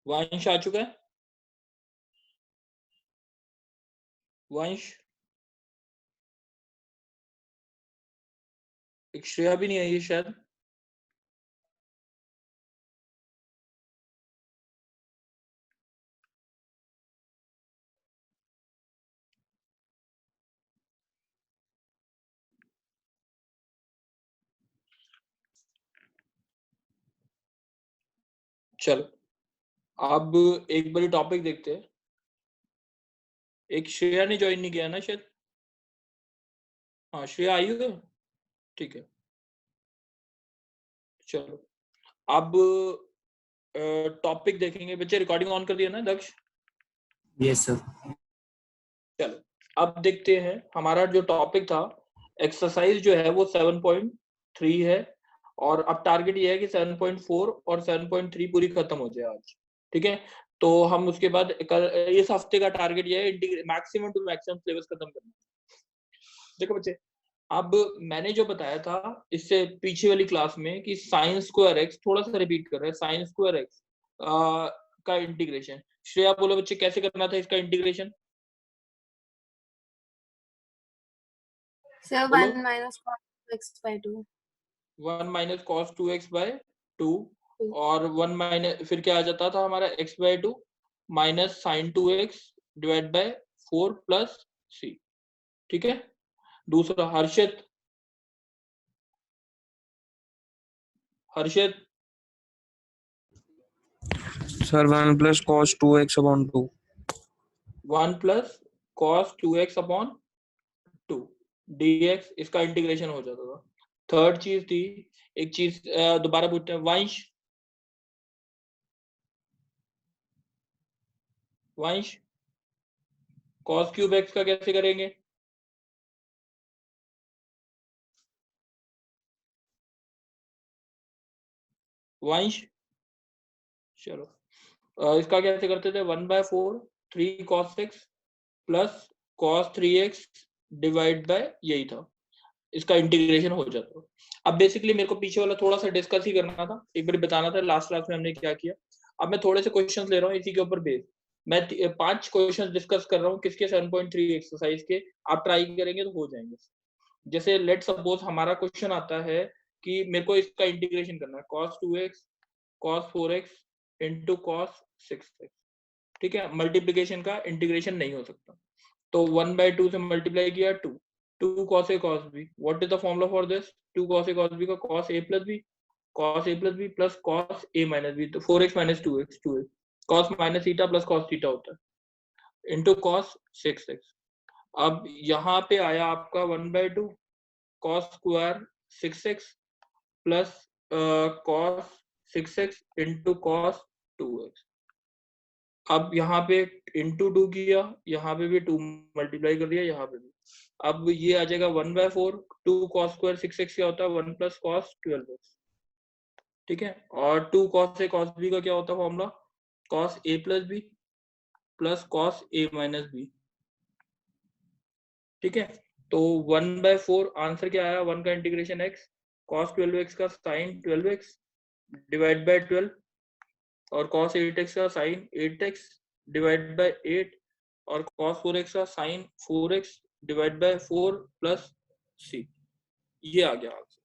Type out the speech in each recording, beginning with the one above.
वंश आ चुका है? वंश, एक श्रेया भी नहीं आई है शायद। चलो अब एक बारी टॉपिक देखते हैं। एक श्रेया ने ज्वाइन नहीं किया ना शायद। हाँ श्रेया आई हो, ठीक है। चलो अब टॉपिक देखेंगे। बच्चे रिकॉर्डिंग ऑन कर दिया ना दक्ष? Yes sir. चलो अब देखते हैं हमारा जो टॉपिक था। एक्सरसाइज जो है वो 7.3 है और अब टारगेट ये है कि 7.4 और 7.3 पूरी खत्म हो जाए आज, ठीक है। तो हम उसके बाद इस हफ्ते का टारगेट ये है मैक्सिमम टू मैक्सिमम सिलेबस खत्म करना। देखो बच्चे, अब मैंने जो बताया था इससे पीछे वाली क्लास में कि साइन स्क्वायर एक्स, थोड़ा सा रिपीट कर रहे हैं, साइन स्क्वायर एक्स का इंटीग्रेशन। श्रेया बोलो बच्चे कैसे करना था इसका इंटीग्रेशन? सर बोलो। 1 minus cos 2x/2 1 minus cos 2x/2 और 1 माइनस फिर क्या आ जाता था हमारा x/2 minus sine 2x divide by 4 plus c, ठीक है। दूसरा Harshit, Harshit sir 1 plus cos 2x upon 2. 1 plus cos 2x upon 2 dx, इसका इंटीग्रेशन हो जाता था। थर्ड चीज थी, एक चीज दोबारा पूछते हैं, वंश वंश कॉस क्यूब एक्स का कैसे करेंगे? वंश चलो इसका कैसे करते थे? 1/4 3 cos 6 plus cos 3x divide by, यही था, इसका इंटीग्रेशन हो जाता। अब बेसिकली मेरे को पीछे वाला थोड़ा सा डिस्कस ही करना था, एक बार बताना था लास्ट क्लास में हमने क्या किया। अब मैं थोड़े से क्वेश्चंस ले रहा हूँ इसी के ऊपर बेस। मैं 5 क्वेश्चंस डिस्कस कर रहा हूँ किसके? 7.3 एक्सरसाइज के। आप ट्राई करेंगे तो हो जाएंगे। जैसे लेट सपोज हमारा क्वेश्चन आता है कि मेरे को इसका इंटीग्रेशन करना है, cos 2x cos 4x into cos 6x, ठीक है। मल्टीप्लीकेशन का इंटीग्रेशन नहीं हो सकता, तो 1/2 से मल्टीप्लाई किया 2 cos a cos b। What is the formula for this? 2 cos a cos b का cos a plus b, cos a plus b plus cos a minus b, तो 4x minus 2x 2x, cos minus theta plus cos theta होता है into cos 6x। अब यहाँ पे आया आपका 1/2 cos square 6x plus cos 6x into cos 2x। अब यहाँ पे इंटू 2 किया, यहाँ पे भी 2 मल्टीप्लाई कर दिया, यहाँ पे भी। अब ये आ जाएगा 1/4 2 cos स्क्वायर 6x क्या होता है? 1 प्लस cos 12x, ठीक है। और 2 cos a cos b का क्या होता है formula? cos a plus b plus cos a minus b, ठीक है। तो 1/4 आंसर क्या आया? 1 का इंटीग्रेशन x cos 12x का sin 12x डिवाइड बाय 12 और cos 8x का sin 8x डिवाइड बाय 8 और cos 4x का sin 4x divide by 4 plus c। ये आ गया आंसर।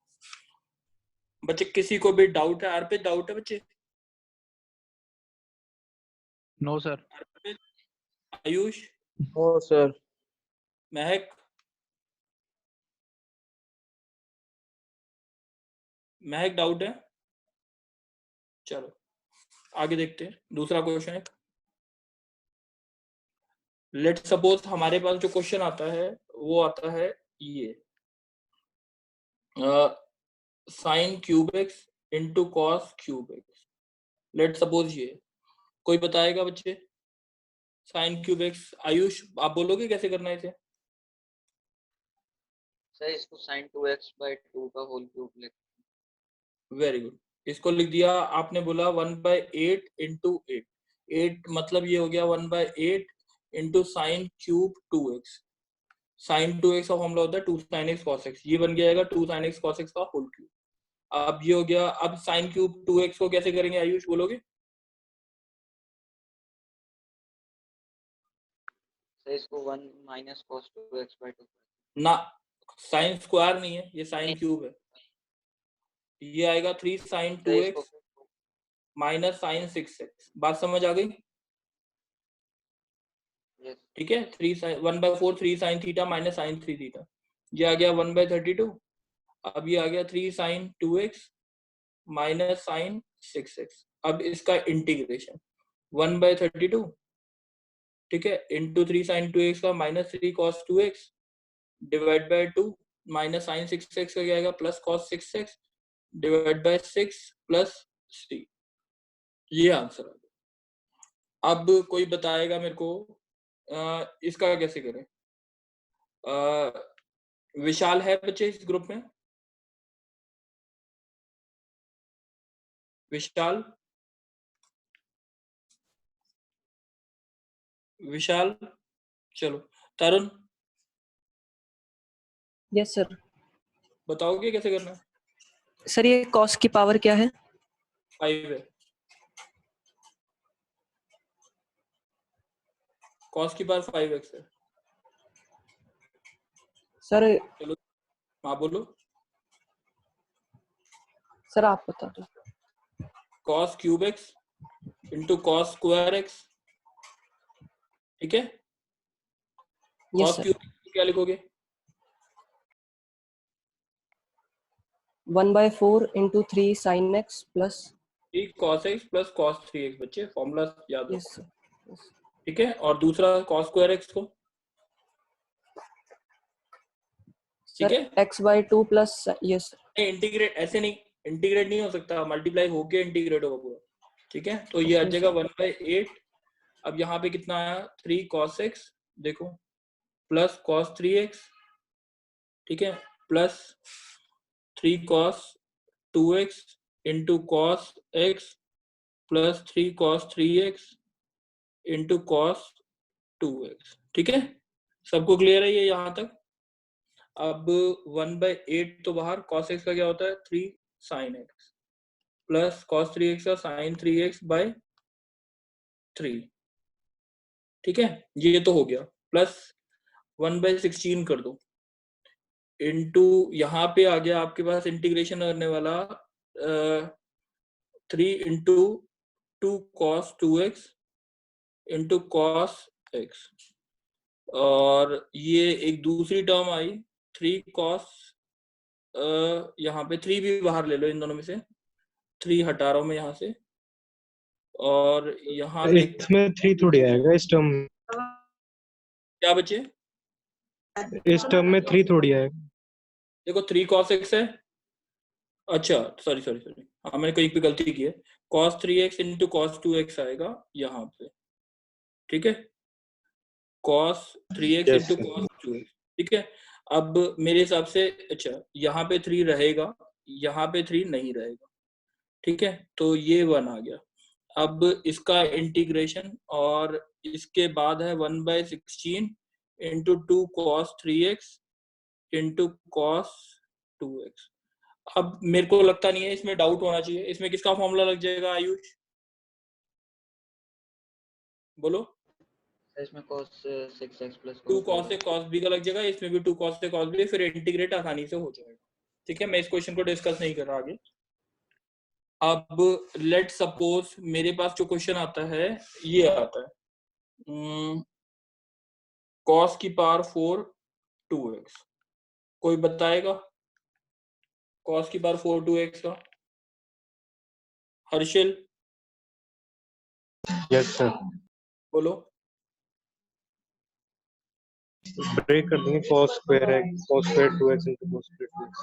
बच्चे किसी को भी डाउट है? अर्पित डाउट है बच्चे? No sir. Arpit, Ayush, no sir. Mahak, Mahak doubt है? चलो आगे देखते हैं। दूसरा क्वेश्चन है, लेट सपोज हमारे पास जो क्वेश्चन आता है वो आता है ये sine cube x into cos cube x. Let suppose ये कोई बताएगा बच्चे? साइन क्यूब एक्स, आयुष आप बोलोगे कैसे करना है इसे? सर इसको sin 2x/2 का होल क्यूब लिख। वेरी गुड, इसको लिख दिया आपने। बोला 1/8 इंटू 8, 8 मतलब ये हो गया 1/8 into sine cube 2x। Sign 2x का फॉर्मूला होता है 2 sin x cos x, ये बन जाएगा 2 sin x cos x का होल क्यूब। अब ये हो गया। अब साइन क्यूब 2x को कैसे करेंगे आयुष बोलोगे? तो इसको 1 minus cos 2x by 2 ना, साइन स्क्वायर नहीं है, ये साइन क्यूब है। ये आएगा 3 sin तो 2x इसको माइनस साइन 6x। बात समझ आ गई? yes ठीक है, 3 sin 1/4 3 sin theta minus sine 3 theta. ये आ गया 1/32। अब ये आ गया 3 sin 2x minus sine 6x। अब इसका इंटीग्रेशन 1/32, ठीक है, इंटू 3 sin 2x का minus 3 cos 2x divide by 2 minus sine 6x का क्या आएगा plus cos 6x divide by 6 plus 3। ये आंसर आ गया। अब कोई बताएगा मेरे को इसका कैसे करें? विशाल है बच्चे इस ग्रुप में? विशाल, विशाल, चलो तरुण यस सर। बताओगे कैसे करना है? सर ये कॉस की पावर क्या है? 5 है। कॉस की पावर 5x है। सर चलो हाँ बोलो। सर आप बता दो। cos cube x into cos square x, ठीक है। Yes cos sir. क्यूब क्या लिखोगे? 1/4 into 3 sin x plus 3 cos x plus cos 3x। बच्चे फॉर्मूला याद यस रखो, सर। ठीक है। और दूसरा cos स्क्वायर x को, ठीक सर है। x/2 प्लस यस इंटीग्रेट ऐसे नहीं, इंटीग्रेट नहीं हो सकता, मल्टीप्लाई होके इंटीग्रेट होगा पूरा, ठीक है। तो ये आ ओके जाएगा सर। 1/8। अब यहाँ पे कितना आया 3 cos x, देखो प्लस cos 3x, ठीक है, plus 3 cos 2x into cos x plus 3 cos 3x into cos 2x, ठीक है। सबको क्लियर है ये यहाँ तक? अब 1/8 तो बाहर, cos x का क्या होता है 3 sin x plus cos 3x का sin 3x बाय 3, ठीक है। ये तो हो गया। प्लस 1/16 कर दो इंटू यहाँ पे आ गया आपके पास इंटीग्रेशन करने वाला 3 into 2 cos 2x into cos x। और ये एक दूसरी टर्म आई 3 cos, यहाँ पे 3 भी बाहर ले लो, इन दोनों में से 3 हटा रहा हूं मैं यहाँ से। और यहाँ पे इसमें 3 थोड़ी आएगा इस टर्म में। क्या बचे? इस टर्म में 3 थोड़ी आएगा। देखो 3 cos x है, अच्छा सॉरी सॉरी सॉरी, हाँ मैंने कहीं पे गलती की है। cos 3x into cos 2x आएगा यहाँ पे, ठीक है। cos 3x Yes, into sir. cos 2x, ठीक है। अब मेरे हिसाब से अच्छा यहाँ पे 3 रहेगा, यहाँ पे 3 नहीं रहेगा, ठीक है। तो ये 1 आ गया। अब इसका इंटीग्रेशन, और इसके बाद है 1/16 into 2 cos 3x into cos 2x। अब मेरे को लगता नहीं है इसमें डाउट होना चाहिए, इसमें किसका फॉर्मूला लग जाएगा आयुष? बोलो। इसमें cos 6x plus 2 cos cos से cos b का लग जाएगा, इसमें भी 2 cos से cos b, फिर इंटीग्रेट आसानी से हो जाएगा, ठीक है। मैं इस क्वेश्चन को डिस्कस नहीं कर रहा आगे। अब लेट सपोज मेरे पास जो क्वेश्चन आता है ये आता है cos की पावर 4 2x। कोई बताएगा cos की पावर 4 2x का? Harshil yes sir. बोलो। ब्रेक कर देंगे cos square x cos square 2x into cos square 2x।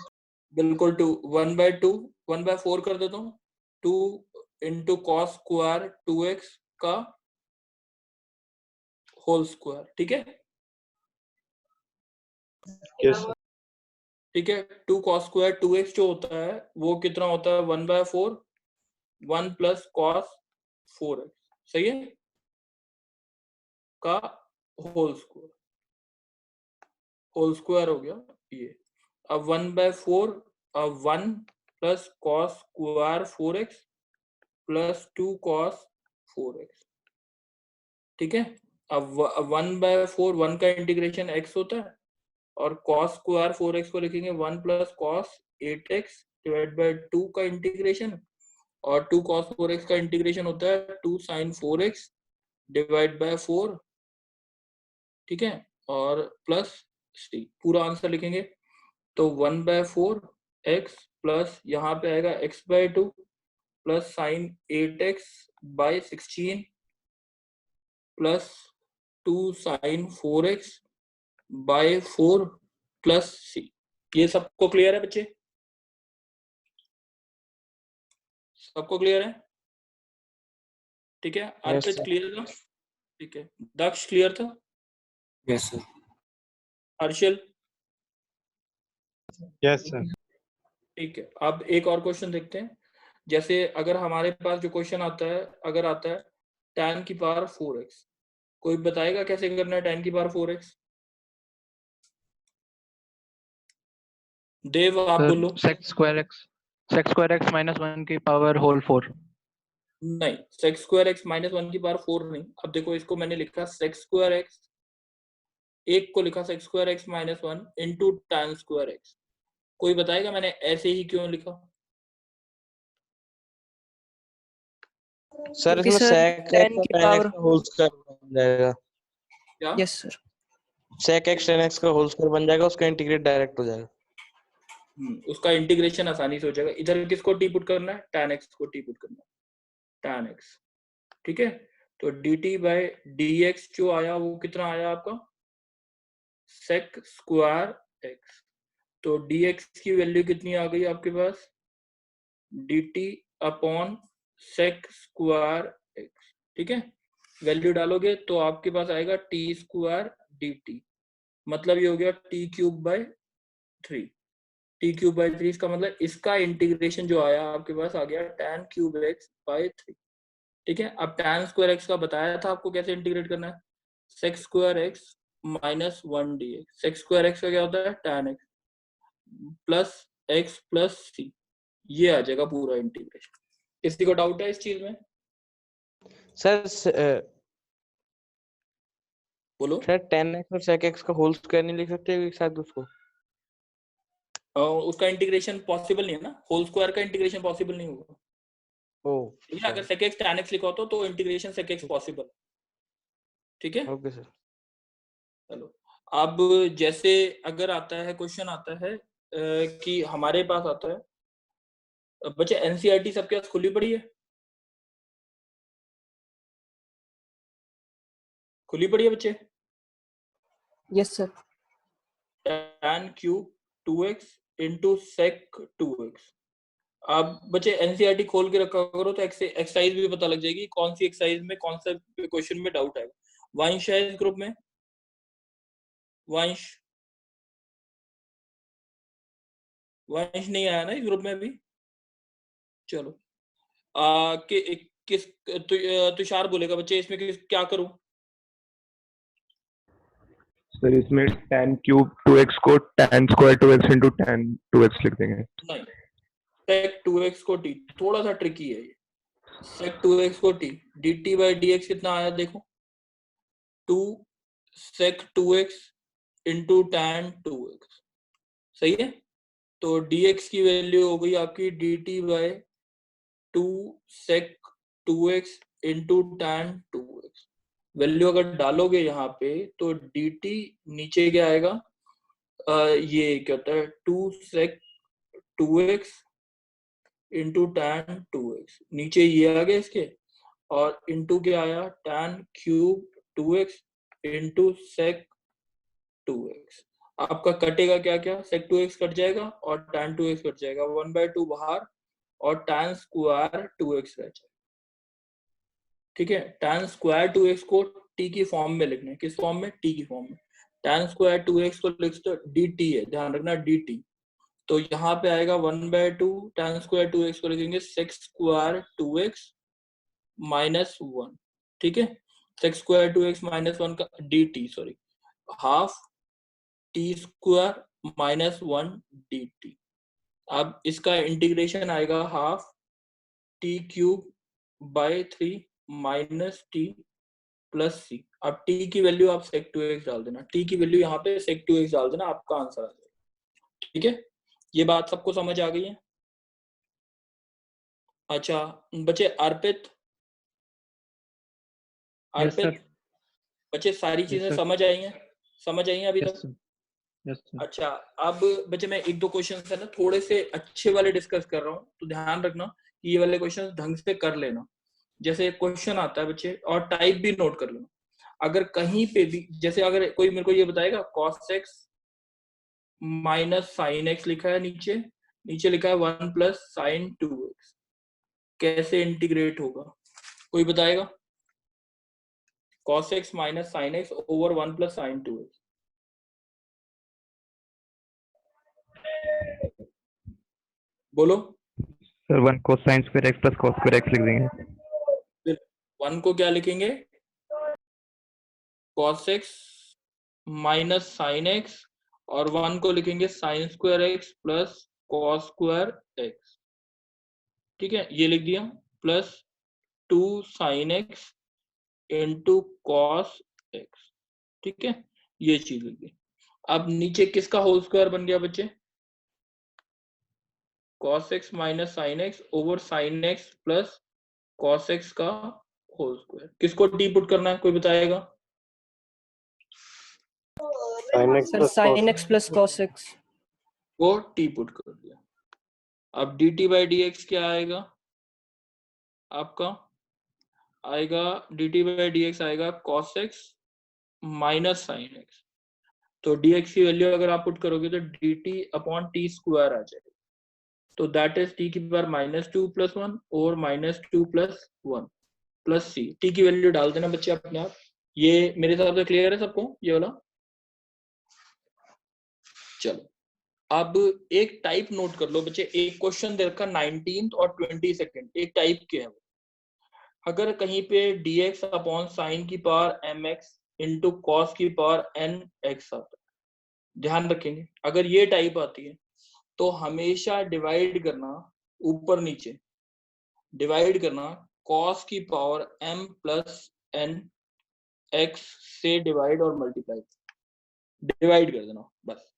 बिल्कुल 1/2 1/4 कर देता हूँ, 2 इंटू cos स्क्वायर 2x का होल स्क्वायर, ठीक है। Yes sir. ठीक है, 2 cos स्क्वायर 2x जो होता है वो कितना होता है 1/4 1 प्लस cos 4x, सही है, का होल स्क्वायर हो गया ये। अब 1/4 अब 1 plus cos square 4x plus 2 cos 4x, ठीक है। अब 1/4 1 का इंटीग्रेशन x होता है और cos स्क्वायर 4x को लिखेंगे 1 plus cos 8x divide by 2 का इंटीग्रेशन, और 2 cos 4x का इंटीग्रेशन होता है 2 sin 4x डिवाइड बाय 4, ठीक है, और प्लस c। पूरा आंसर लिखेंगे तो 1/4 x प्लस यहाँ पे आएगा x/2 plus sin 8x by 16 plus 2 sin 4x by 4 plus c। ये सबको क्लियर है बच्चे? सबको क्लियर है? ठीक है, अर्पित sir. क्लियर था? ठीक है, दक्ष क्लियर था? Yes, sir. Harshal? Yes, sir. ठीक है, अब एक और क्वेश्चन देखते हैं। जैसे अगर हमारे पास जो क्वेश्चन आता है, अगर आता है tan की पावर 4x, कोई बताएगा कैसे करना है tan की पावर 4x? देव आप बोलो। sec square x minus 1 की पावर होल 4. नहीं, sec स्क्वायर x माइनस 1 की पावर 4 नहीं। अब देखो, इसको मैंने लिखा sec स्क्वायर x, एक को लिखा sec square x minus 1 into tan square x। कोई बताएगा मैंने ऐसे ही क्यों लिखा? सर क्योंकि इसमें सर sec tan x और की tan x पावर का होल स्क्वायर बन जाएगा. क्या? Yes sir sec x tan x का होल स्क्वायर बन जाएगा, उसका इंटीग्रेट डायरेक्ट हो जाएगा. उसका इंटीग्रेशन आसानी से हो जाएगा। इधर किसको टी पुट करना है? tan x को टी पुट करना है, tan x, ठीक है। तो dt बाय dx जो आया वो कितना आया आपका? sec square x। तो dx की वैल्यू कितनी आ गई आपके पास? dt upon sec square x, ठीक है। वैल्यू डालोगे तो आपके पास आएगा t स्क्वायर dt, मतलब ये हो गया t cube by 3। T cube by 3 इसका मतलब इसका इंटीग्रेशन जो आया आपके पास आ गया tan क्यूब x बाई 3, ठीक है। अब tan स्क्वायर x का बताया था आपको कैसे इंटीग्रेट करना है, sec square x minus 1 dx। sec square x का क्या होता है? tan x plus x plus c, ये आ जाएगा पूरा इंटीग्रेशन। किसी को डाउट है इस चीज में? सर बोलो। tan x और sec x का होल स्क्वायर नहीं लिख सकते एक साथ उसको? उसका इंटीग्रेशन पॉसिबल नहीं है ना, होल स्क्वायर का इंटीग्रेशन पॉसिबल नहीं होगा। ठीक है, अगर sec x tan x लिखा हो तो इंटीग्रेशन sec x पॉसिबल, ठीक है। Okay sir. चलो, अब जैसे अगर आता है क्वेश्चन आता है कि हमारे पास आता है बच्चे एनसीईआरटी सबके पास खुली पड़ी है? खुली पड़ी है बच्चे? Yes sir tan cube 2x into sec 2x। अब बच्चे एनसीईआरटी खोल के रखा करो तो एक्सरसाइज भी पता लग जाएगी कौन सी एक्सरसाइज में कौन सा क्वेश्चन में डाउट आएगा। वंश है इस ग्रुप में? वंश वंश नहीं आया ना इस ग्रुप में अभी? चलो, किस तुषार बोलेगा बच्चे इसमें क्या करूं? सर इसमें tan क्यूब 2x को tan square 2x into tan 2x लिख देंगे. नहीं, sec 2x को t, थोड़ा सा ट्रिकी है ये। sec 2x को t, dt बाई dx कितना आया देखो, 2 sec 2x into tan 2x, सही है। तो dx की वैल्यू हो गई आपकी dt by 2 sec 2x into tan 2x। Value अगर डालोगे यहाँ पे तो dt नीचे क्या आएगा, ये क्या होता है 2 sec 2x into tan 2x, नीचे ये आ गया इसके, और इंटू क्या आया tan cube 2x into sec 2x। आपका कटेगा क्या क्या, sec 2x कट जाएगा और tan 2x कट जाएगा, 1/2 बाहर और tan स्क्वायर 2x रह जाएगा, ठीक है। tan स्क्वायर 2x को t की फॉर्म में लिखना है, किस फॉर्म में? t की फॉर्म में। tan स्क्वायर 2x को लिख तो dt है, ध्यान रखना dt। तो यहाँ पे आएगा 1/2 tan स्क्वायर 2x को लिखेंगे sec स्क्वायर 2x माइनस 1, ठीक है। sec स्क्वायर 2x माइनस 1 का dt, sorry, half t square minus 1 dt। अब इसका इंटीग्रेशन आएगा half t cube by 3 minus t plus C. अब t की वैल्यू आप sec 2x डाल देना, t की वैल्यू यहाँ पे sec 2x डाल देना, आपका आंसर आ जाएगा। ठीक है, ये बात सबको समझ आ गई है? अच्छा बच्चे अर्पित, Yes, sir. अर्पित बच्चे सारी Yes, चीजें sir. समझ आई हैं? समझ आई हैं अभी Yes, तक? sir. Yes, sir. अच्छा अब बच्चे मैं एक दो क्वेश्चन है ना थोड़े से अच्छे वाले डिस्कस कर रहा हूँ, तो ध्यान रखना कि ये वाले क्वेश्चन ढंग से कर लेना। जैसे क्वेश्चन आता है बच्चे, और टाइप भी नोट कर लेना। अगर कहीं पे भी, जैसे अगर कोई मेरे को ये बताएगा cos x minus sine x लिखा है, नीचे नीचे लिखा है 1 प्लस साइन 2x, कैसे इंटीग्रेट होगा? कोई बताएगा? cos x minus sine x over 1 plus sign 2x, बोलो। Sir 1 cosine square x plus cos square x लिख देंगे। 1 को क्या लिखेंगे? cos x minus sine x, और 1 को लिखेंगे sine square x plus cos square x. ठीक है, ये लिख दिया, plus 2 sine x into cos x. ठीक है, ये चीज लिख दी। अब नीचे किसका होल स्क्वायर बन गया बच्चे? cos x minus sine x over sine x plus cos x का होल स्क्वायर। किसको टी पुट करना है, कोई बताएगा? sin x sir plus sin cos x plus cos x। वो टी पुट कर दिया। अब dt बाई डी एक्स क्या आएगा आपका? आएगा dt बाई डी एक्स आएगा cos x minus sine x. तो dx की वैल्यू अगर आप पुट करोगे तो dt अपॉन टी स्क्वायर आ जाएगा। तो दैट इज t की पावर माइनस 2 प्लस 1 और minus 2 plus 1 plus c. T की वैल्यू डाल देना बच्चे अपने आप। ये मेरे हिसाब से क्लियर है सबको ये वाला? चलो अब एक टाइप नोट कर लो बच्चे। एक क्वेश्चन दे रखा 19th और 22nd, एक टाइप के है वो। अगर कहीं पे dx अपॉन साइन की पावर mx इंटू कॉस की पावर nx आता है, ध्यान रखेंगे अगर ये टाइप आती है तो हमेशा डिवाइड करना, ऊपर नीचे डिवाइड करना, cos की power m plus n x से डिवाइड और मल्टीप्लाई डिवाइड कर देना बस।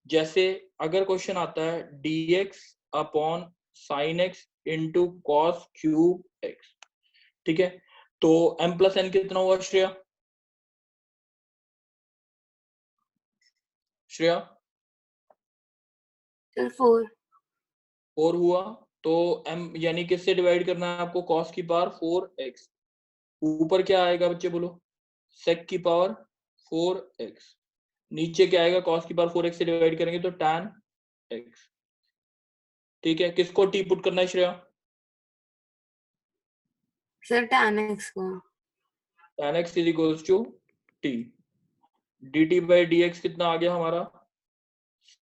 जैसे अगर क्वेश्चन आता है dx upon sine x into cos cube x, ठीक है, तो m प्लस n कितना हुआ श्रेया? श्रेया सर 4। 4 हुआ, तो m यानी किससे डिवाइड करना है आपको? cos की पावर 4x। ऊपर क्या आएगा बच्चे बोलो? sec की पावर 4x। नीचे क्या आएगा? cos की पावर 4x से डिवाइड करेंगे तो tan x। ठीक है, किसको t पुट करना है श्रेया? सर tan x को। tan x is equals to t। dt by dx कितना आ गया हमारा?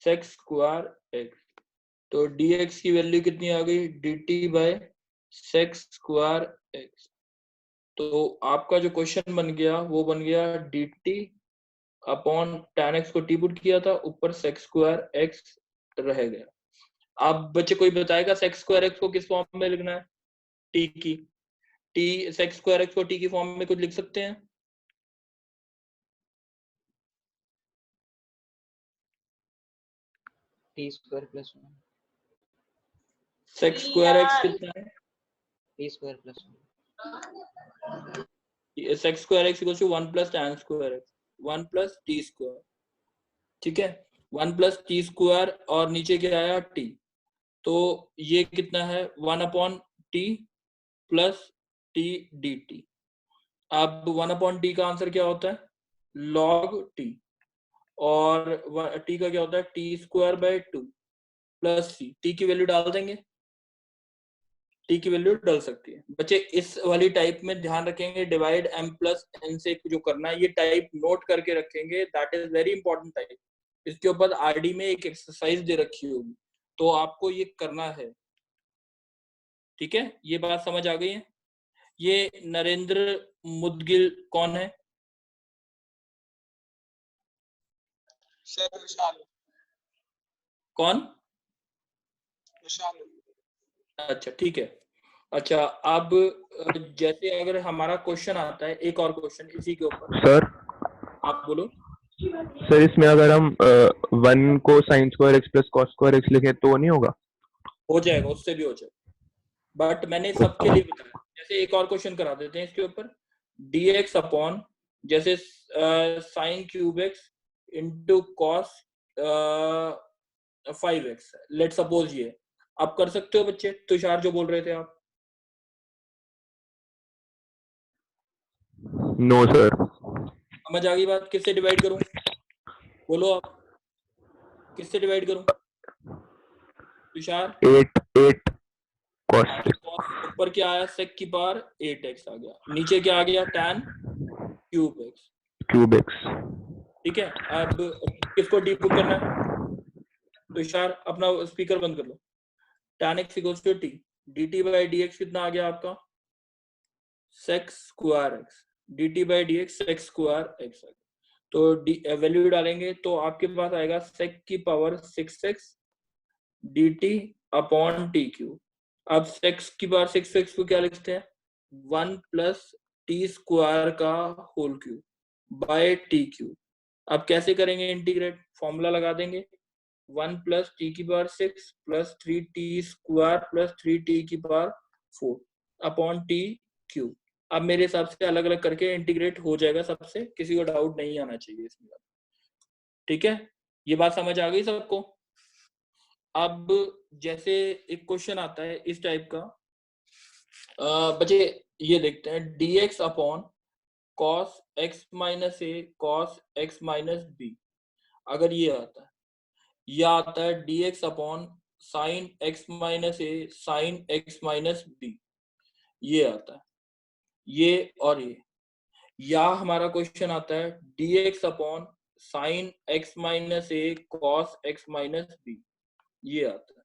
sec square x। तो dx की वैल्यू कितनी आ गई? dt by sec square x। तो आपका जो क्वेश्चन बन गया वो बन गया dt अपॉन tan x को t पुट किया था, ऊपर sec स्क्वायर x रह गया। अब बच्चे कोई बताएगा sec स्क्वायर x को किस फॉर्म में लिखना है? t की t sec स्क्वायर x को t की फॉर्म में कुछ लिख सकते हैं? t square plus 1 sec square x कितना है? t square plus 1 sec square x equal to 1 plus tan square x, 1 plus t square. ठीक है, 1 प्लस टी स्क्वायर और नीचे क्या आया? t। तो ये कितना है? 1 upon T plus T D T. अब 1 अपॉन टी का आंसर क्या होता है? log t। और t का क्या होता है? T square by 2 plus c. T की वैल्यू डाल देंगे, टी की वैल्यू डल सकती है बच्चे। इस वाली टाइप में ध्यान रखेंगे, डिवाइड m प्लस n से जो करना है, ये टाइप नोट करके रखेंगे, that is very important type. इसके ऊपर आरडी में एक एक्सरसाइज दे रखी होगी, तो आपको ये करना है। ठीक है, ये बात समझ आ गई है? ये नरेंद्र मुदगिल कौन है? कौन? अच्छा ठीक है, अच्छा, अब जैसे अगर हमारा क्वेश्चन आता है, एक और क्वेश्चन इसी के ऊपर, सर आप बोलो। सर इसमें अगर हम 1 को sine square x plus cos square x लिखे तो नहीं होगा? हो जाएगा, उससे भी हो जाएगा, बट मैंने सबके लिए बताया। जैसे एक और क्वेश्चन करा देते हैं इसके ऊपर, dx अपॉन जैसे sine cube x into cos 5x, let suppose ये आप कर सकते हो बच्चे? तुषार जो बोल रहे थे आप। No sir. समझ आ गई बात? किससे डिवाइड करूं? बोलो आप, किससे डिवाइड करूं? तुषार। 8 कॉस हाँ, तो cos ऊपर क्या आया, sec की पावर 8x आ गया, नीचे क्या आ गया, tan cube x। Cube x. ठीक है, अब किसको डीपुट करना है? तुषार अपना स्पीकर बंद कर लो। tan x equals to t, dt by dx कितना आ गया आपका, sec square x, dt by dx sec square x आ गया। तो वैल्यू डालेंगे तो आपके पास आएगा sec की power 6x dt upon t cube. अब sec की पावर 6x को क्या लिखते हैं, 1 प्लस टी स्क्वायर का whole cube by t cube. अब कैसे करेंगे इंटीग्रेट, फॉर्मूला लगा देंगे, 1 प्लस टी की power 6 plus 3t square plus 3t की पावर 4 अपॉन टी क्यूब। अब मेरे हिसाब से अलग अलग करके इंटीग्रेट हो जाएगा सबसे, किसी को डाउट नहीं आना चाहिए इसमें। ठीक है, ये बात समझ आ गई सबको? अब जैसे एक क्वेश्चन आता है इस टाइप का, बच्चे ये देखते हैं, dx upon cos x minus A cos x minus B. अगर ये आता है, या आता है dx upon sine x minus A sine x minus B, ये आता है, ये और ये। या हमारा क्वेश्चन आता है dx upon sine x minus A cos x minus B, ये आता है।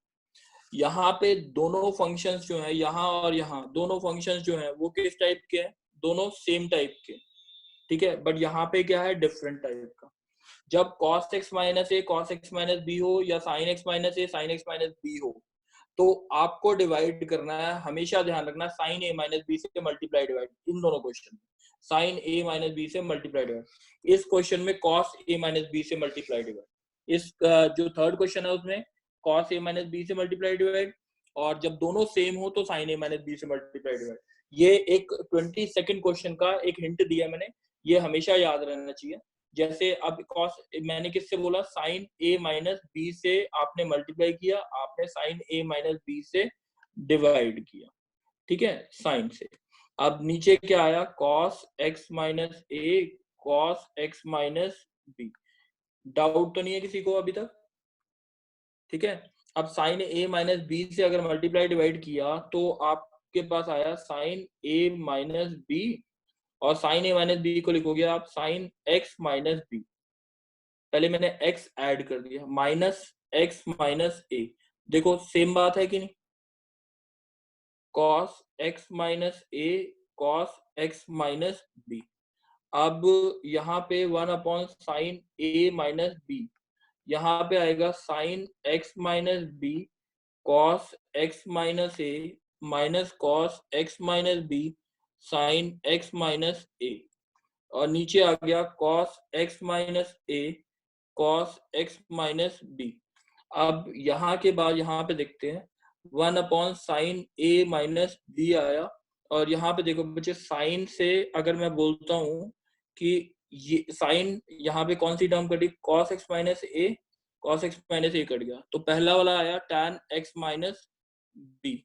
यहाँ पे दोनों फंक्शंस जो है, यहाँ और यहाँ दोनों फंक्शंस जो है वो किस टाइप के हैं, दोनों सेम टाइप के। ठीक है, बट यहाँ पे क्या है, डिफरेंट टाइप का। जब cos x minus A cos x minus B हो, या sin x माइनस ए sin x माइनस बी हो, तो आपको डिवाइड करना है, हमेशा ध्यान रखना, sin a माइनस बी से मल्टीप्लाई डिवाइड। इन दोनों क्वेश्चन में sin a माइनस बी से मल्टीप्लाई डिवाइड, इस क्वेश्चन में cos a माइनस बी से मल्टीप्लाई डिवाइड। इस जो थर्ड क्वेश्चन है उसमें cos a माइनस बी से मल्टीप्लाई डिवाइड, और जब दोनों सेम हो तो sin a माइनस बी से मल्टीप्लाई डिवाइड। ये एक 22nd क्वेश्चन का एक हिंट दिया मैंने, ये हमेशा याद रहना चाहिए। जैसे अब cos मैंने किससे बोला, sin a माइनस बी से आपने मल्टीप्लाई किया, आपने sin a माइनस बी से डिवाइड किया। ठीक है, sin से। अब नीचे क्या आया, cos x minus a cos x minus b। Doubt तो नहीं है किसी को अभी तक? ठीक है, अब sin a माइनस बी से अगर मल्टीप्लाई डिवाइड किया तो आपके पास आया sin a माइनस b, और sin a माइनस बी को लिखोगे आप sin x माइनस बी। पहले मैंने x ऐड कर दिया, माइनस x माइनस a। देखो सेम बात है कि नहीं, cos x minus a cos x minus b। अब यहाँ पे 1 upon sine a minus b, यहाँ पे आएगा sin x minus b cos x minus a minus cos x minus b sin x minus a, और नीचे आ गया cos x minus a cos x minus b। अब यहाँ के बाद यहाँ पे देखते हैं 1 upon sine a minus b आया, और यहाँ पे देखो बच्चे, साइन से अगर मैं बोलता हूँ कि ये साइन, यहाँ पे कौन सी टर्म कटी, cos x minus a cos x minus a cut गया, तो पहला वाला आया tan x माइनस b,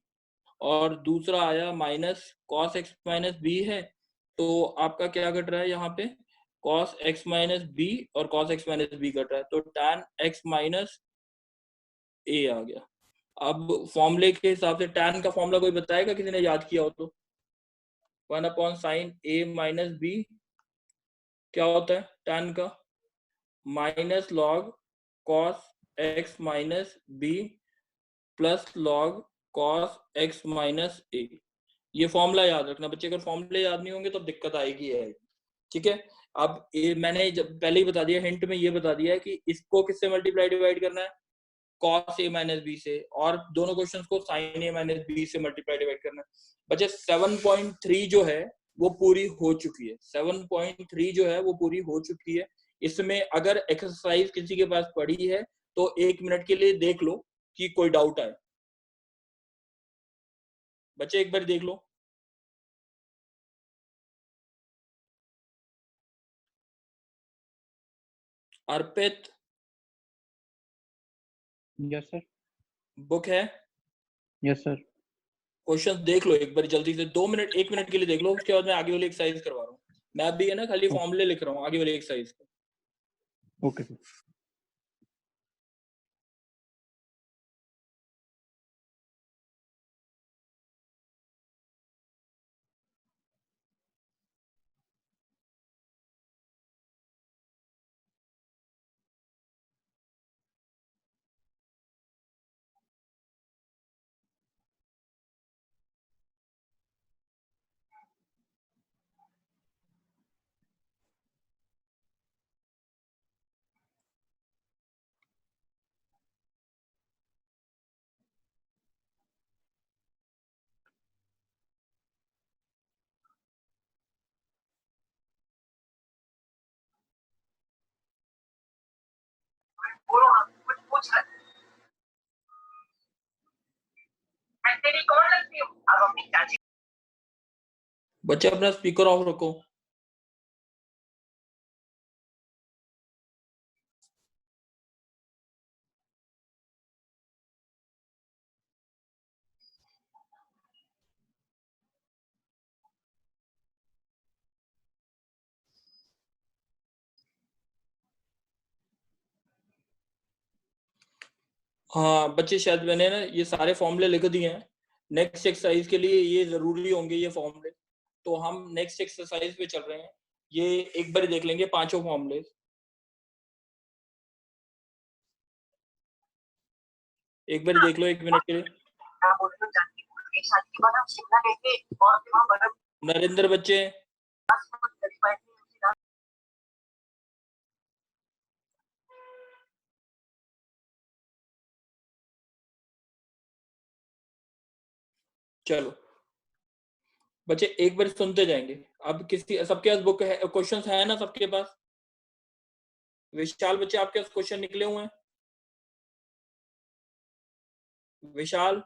और दूसरा आया minus cos x minus b है, तो आपका क्या घट रहा है यहाँ पे, cos x माइनस b और cos x माइनस b घट रहा है, तो tan x माइनस a आ गया। अब फॉर्मूले के हिसाब से tan का फॉर्मूला कोई बताएगा, किसी ने याद किया हो तो? 1 upon sine a minus b क्या होता है tan का, minus log cos x minus b plus log cos x minus a। ये फॉर्मूला याद रखना बच्चे, अगर फॉर्मूले याद नहीं होंगे तो दिक्कत आएगी है। ठीक है, अब मैंने जब पहले ही बता दिया, हिंट में ये बता दिया है कि इसको किससे मल्टीप्लाई डिवाइड करना है, cos a माइनस बी से, और दोनों क्वेश्चंस को sin a माइनस बी से मल्टीप्लाई डिवाइड करना है। बच्चे 7.3 जो है वो पूरी हो चुकी है, 7.3 जो है वो पूरी हो चुकी है। इसमें अगर एक्सरसाइज किसी के पास पड़ी है तो 1 मिनट के लिए देख लो कि कोई डाउट आए। बच्चे एक बार देख लो। अर्पित, यस सर। बुक है? Yes sir. क्वेश्चन देख लो एक बार जल्दी से, 2 मिनट 1 मिनट के लिए देख लो, उसके बाद मैं आगे वाली एक्सरसाइज करवा रहा हूँ। मैं भी है ना खाली फॉर्मूले लिख रहा हूँ आगे वाली एक्सरसाइज के। Okay sir. बच्चे अपना स्पीकर ऑफ रखो। हाँ बच्चे, शायद मैंने ना ये सारे फॉर्मूले लिख दिए हैं। नेक्स्ट एक्सरसाइज के लिए ये जरूरी होंगे ये फॉर्मूले, तो हम नेक्स्ट एक्सरसाइज पे चल रहे हैं। ये एक बार देख लेंगे पांचों फॉर्मूले। एक बार देख लो 1 मिनट के लिए। नरेंद्र बच्चे, चलो बच्चे एक बार सुनते जाएंगे। अब किसी सबके पास बुक है, क्वेश्चंस है ना सबके पास? विशाल बच्चे आपके पास क्वेश्चन निकले हुए हैं? विशाल,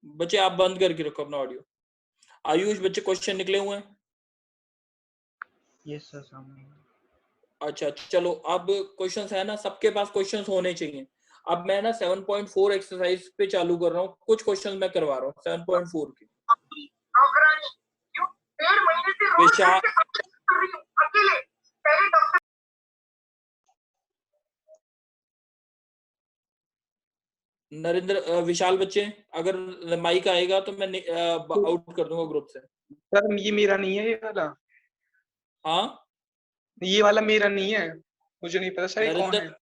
बच्चे आप बंद करके रखो अपना ऑडियो। आयुष बच्चे क्वेश्चन निकले हुए हैं? यस सर सामने। अच्छा चलो, अब क्वेश्चंस है ना सबके पास? क्वेश्चंस होने चाहिए। अब मैं ना 7.4 एक्सरसाइज पे चालू कर रहा हूँ, कुछ क्वेश्चन मैं करवा रहा हूँ 7.4 के। विशाल, नरेंद्र, विशाल बच्चे अगर माइक आएगा तो मैं आउट कर दूंगा ग्रुप से। सर ये मेरा नहीं है, ये वाला। हाँ ये वाला मेरा नहीं है, मुझे नहीं पता सर ये कौन है। नरेंद्र,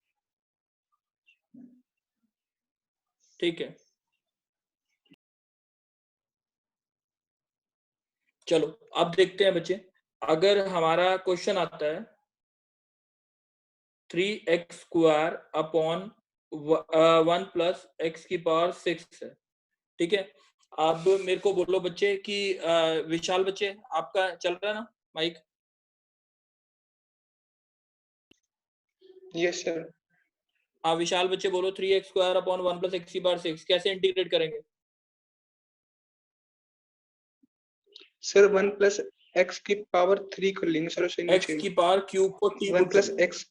ठीक है चलो अब देखते हैं बच्चे। अगर हमारा क्वेश्चन आता है 3x square upon 1 plus x की पावर 6 है, ठीक है। अब मेरे को बोलो बच्चे कि विशाल बच्चे आपका चल रहा है ना माइक? Yes sir. हाँ विशाल बच्चे बोलो 3x square upon 1 plus x की पावर 6 कैसे इंटीग्रेट करेंगे? सर 1 प्लस x की पावर 3 कर लेंगे सर, उसे x की पावर क्यूब को t 1 plus x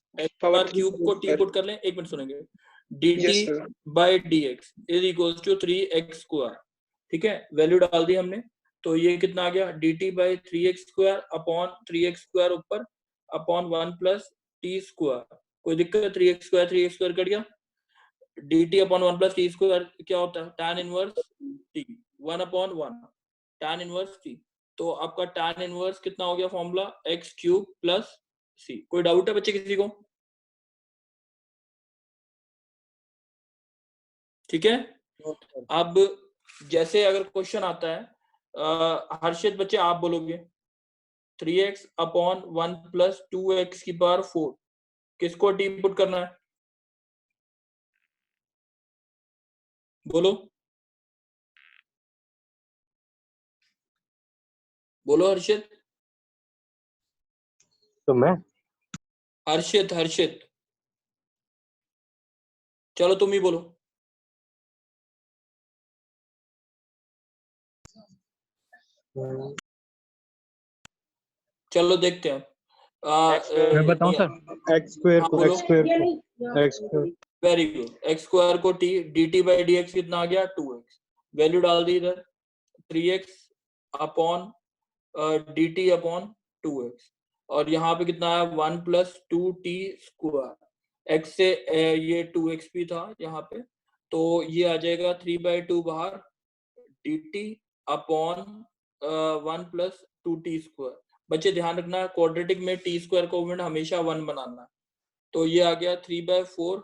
power cube को t पुट कर लें। एक मिनट सुनेंगे। dt by dx is equals to 3x square, ठीक है। वैल्यू डाल दी हमने, तो ये कितना आ गया? dt by 3x square upon 3x square ऊपर अपॉन 1 प्लस t स्क्वायर। कोई दिक्कत? 3x स्क्वायर कट गया। dt upon 1 plus t square क्या होता है? tan inverse t, 1 upon 1 tan inverse t। तो आपका tan इनवर्स कितना हो गया formula? x cube plus c। कोई डाउट है बच्चे किसी को? ठीक है। अब जैसे अगर क्वेश्चन आता है हर्षित बच्चे आप बोलोगे 3x अपॉन 1 प्लस 2x की पावर 4, किसको टी पुट करना है? बोलो बोलो हर्षित। तो मैं हर्षित चलो तुम ही बोलो। चलो देखते हैं। मैं बताऊं सर? एक्स स्क्वायर हाँ, को बोलो। X square very good. X square को T dt by D X कितना आ गया? 2x। वैल्यू डाल दी इधर, 3x upon dt upon 2x, और यहाँ पे कितना है? 1 प्लस 2t स्क्वायर। x से ये 2x भी था यहाँ पे, तो ये आ जाएगा 3/2 बाहर, dt upon 1 plus 2t square. बच्चे ध्यान रखना, क्वाड्रेटिक में टी स्क्वायर कोएफिशिएंट हमेशा 1 बनाना है। तो ये आ गया 3/4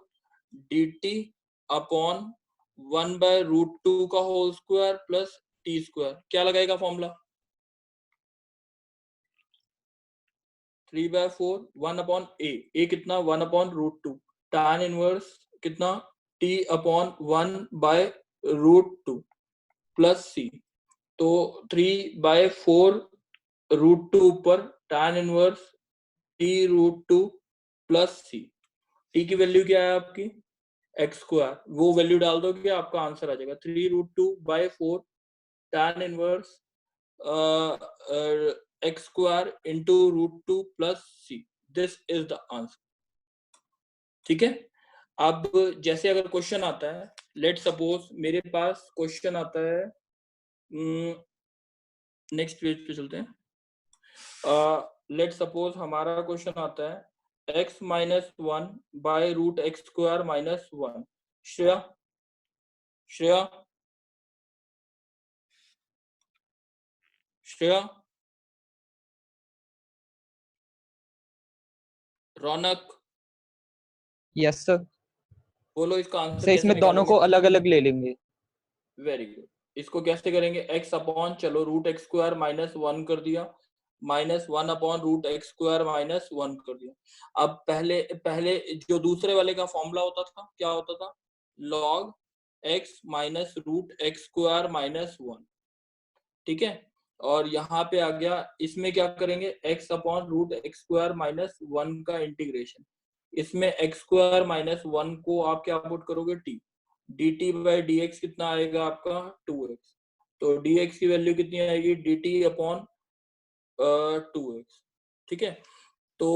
dt अपॉन 1/√2 का whole square plus t square. क्या लगाएगा फॉर्मूला? 3/4 1 अपॉन ए कितना? 1/√2, tan इनवर्स कितना? t अपॉन 1/√2 प्लस सी। तो 3/4 √2 ऊपर, tan inverse t√2 plus c. T की वैल्यू क्या है आपकी? X square. वो वैल्यू डाल दोगे आपका आंसर आ जाएगा 3√2/4 tan inverse x square into √2 plus c. This is the answer. ठीक है। अब जैसे अगर क्वेश्चन आता है, लेट सपोज मेरे पास क्वेश्चन आता है, नेक्स्ट पेज पे चलते हैं। लेट सपोज हमारा क्वेश्चन आता है x minus 1 by root x square minus 1। Shreya Raunak, yes sir. बोलो इसका आंसर सर कैसे इसमें दोनों को निकालोगे? अलग अलग ले लेंगे। Very good. इसको कैसे करेंगे? x अपॉन, चलो रूट एक्स स्क्वायर माइनस 1 कर दिया, minus 1 upon root x square minus 1 कर दिया। अब पहले जो दूसरे वाले का फॉर्मूला होता था, क्या होता था? log x minus root x square minus 1। ठीक है। और यहाँ पे आ गया, इसमें क्या करेंगे? x upon root x square minus 1 का इंटीग्रेशन। इसमें एक्स स्क्वायर माइनस 1 को आप क्या पुट करोगे? t। dt by D X कितना आएगा आपका? 2x। तो dx की वैल्यू कितनी आएगी? dt upon 2x। ठीक है। तो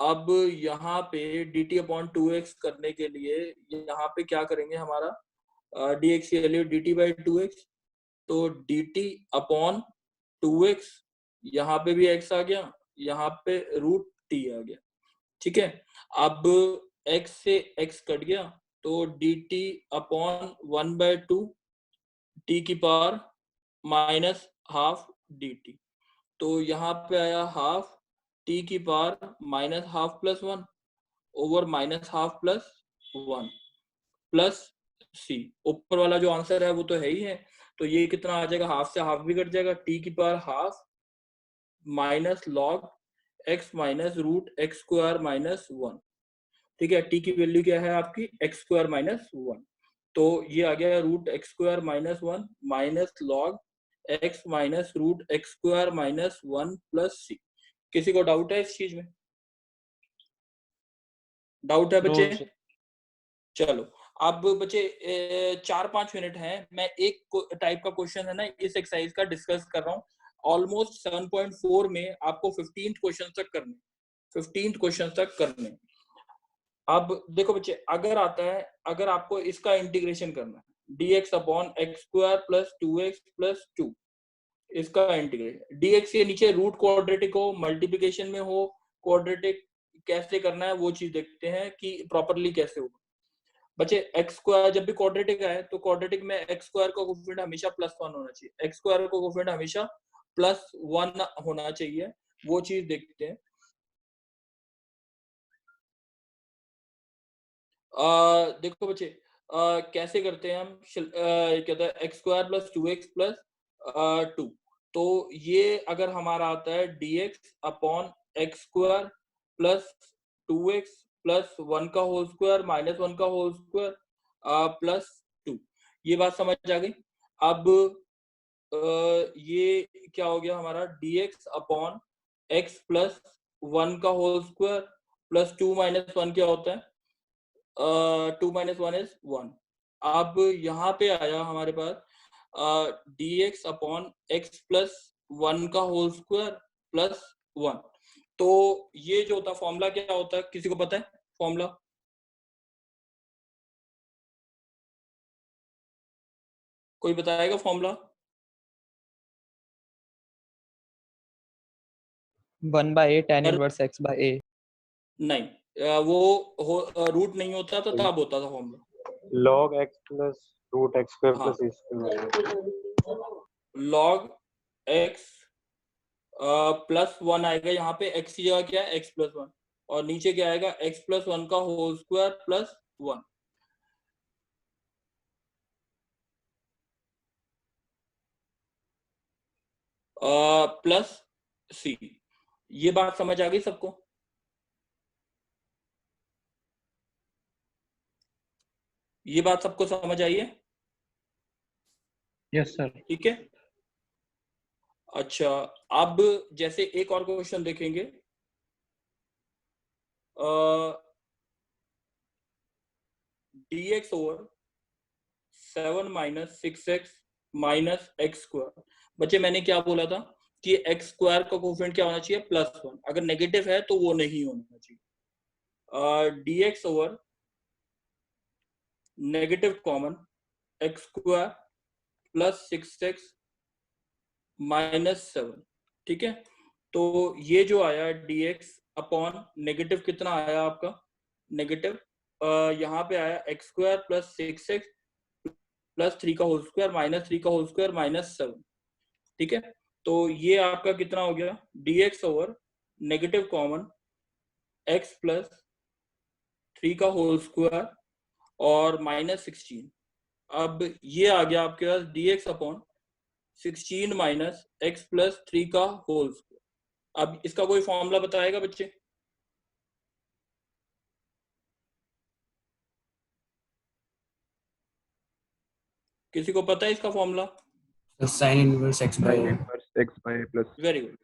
अब यहाँ पे dt अपॉन 2x करने के लिए यहाँ पे क्या करेंगे? हमारा dx की वैल्यू dt बाई 2x, तो dt अपॉन 2x, यहाँ पे भी x आ गया, यहाँ पे रूट t आ गया। ठीक है। अब x से x कट गया, तो dt अपॉन 1/2 t की पावर माइनस हाफ dt। तो यहाँ पे आया हाफ t की power minus half plus 1 over minus half plus 1 plus C. ऊपर वाला जो आंसर है वो तो है ही है, तो ये कितना आ जाएगा? हाफ से हाफ भी कट जाएगा, t की power half minus log x minus root x square minus 1। ठीक है। t की वैल्यू क्या है आपकी? X square minus 1। तो ये आ गया root x square minus 1 minus log x minus root x square minus 1 plus C. किसी को डाउट है इस चीज में? डाउट है बच्चे? चलो अब बच्चे 4-5 मिनट हैं, मैं एक टाइप का क्वेश्चन है ना इस एक्सरसाइज का डिस्कस कर रहा हूँ। ऑलमोस्ट 7.4 में आपको 15th क्वेश्चन तक करने, 15th क्वेश्चन तक करने। अब देखो बच्चे, अगर आता है, अगर आपको इसका इंटीग्रेशन करना है dx upon x square plus 2x plus 2, इसका इंटीग्रेशन dx के नीचे रूट क्वाड्रेटिक हो, मल्टीप्लिकेशन में हो, क्वाड्रेटिक कैसे करना है वो चीज देखते हैं कि प्रॉपरली कैसे होगा। बच्चे एक्स स्क्वायर जब भी क्वाड्रेटिक आए तो क्वाड्रेटिक में एक्स स्क्वायर का कोएफिशिएंट हमेशा +1 होना चाहिए, एक्स स्क्वायर का कोएफिशिएंट हमेशा +1 होना चाहिए, वो चीज देखते हैं। देखो बच्चे, कैसे करते हैं हम? कहते हैं x square plus 2x plus 2। तो ये अगर हमारा आता है dx upon x square plus 2x plus 1 का होल स्क्वायर माइनस 1 का होल स्क्वायर प्लस 2, ये बात समझ आ गई। अब ये क्या हो गया हमारा, dx अपॉन x प्लस 1 का होल स्क्वायर प्लस 2 माइनस 1 क्या होता है, 2 माइनस 1 इज 1। अब यहाँ पे आया हमारे पास dx अपॉन x प्लस 1 का होल स्क्वायर प्लस 1। तो ये जो होता है फॉर्मूला क्या होता है, किसी को पता है फॉर्मूला? कोई बताएगा formula? 1/a tan inverse x by a. नहीं, वो रूट नहीं होता तो तब होता था formula. log x plus root x square हाँ। plus a square। log x plus 1 आएगा, यहाँ पे x की जगह क्या है, x प्लस 1, और नीचे क्या आएगा, x प्लस 1 का whole square plus 1। Plus c। ये बात समझ आ गई सबको? ये बात सबको समझ आई है? Yes sir. ठीक है। अच्छा, अब जैसे एक और क्वेश्चन देखेंगे, dx over 7 minus 6x minus x square. बच्चे मैंने क्या बोला था कि एक्स स्क्वायर का कोफिशिएंट क्या होना चाहिए, +1। अगर नेगेटिव है तो वो नहीं होना चाहिए। dx over negative common x square plus 6x minus 7। ठीक है, तो ये जो आया dx अपॉन नेगेटिव कितना आया आपका, नेगेटिव यहाँ पे आया x square plus 6x plus 3 का होल स्क्वायर माइनस 3 का होल स्क्वायर माइनस 7। ठीक है, तो ये आपका कितना हो गया, dx over negative common x plus 3 का होल स्क्वायर और माइनस 16। अब ये आ गया आपके पास dx upon 16 minus x plus 3 का होल स्क्वायर। अब इसका कोई फॉर्मूला बताएगा बच्चे? किसी को पता है इसका formula? sin inverse x by sin a. inverse x by a plus very good.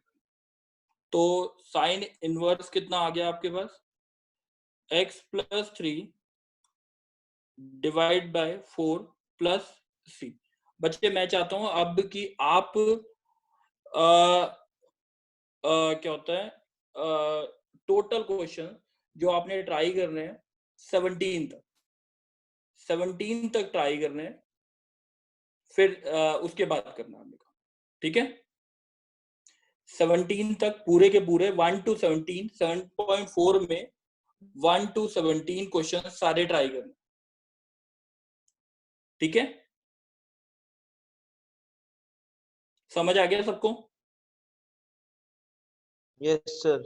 तो साइन इनवर्स कितना आ गया आपके पास, x plus 3 divide by 4 plus c। बच्चे मैं चाहता हूं अब कि आप क्या होता है, टोटल क्वेश्चन जो आपने ट्राई करने हैं 17 तक ट्राई करने हैं, फिर उसके बाद करना हमने कहा। ठीक है, 17 तक पूरे के पूरे 1 to 17, 7.4 में 1 to 17 क्वेश्चन सारे ट्राई करने। ठीक है, समझ आ गया सबको? Yes sir.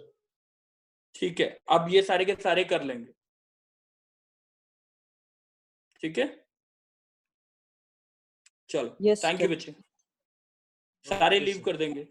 ठीक है, अब ये सारे के सारे कर लेंगे। ठीक है, चलो Yes, थैंक यू sir. बच्चे, सारे लीव कर देंगे।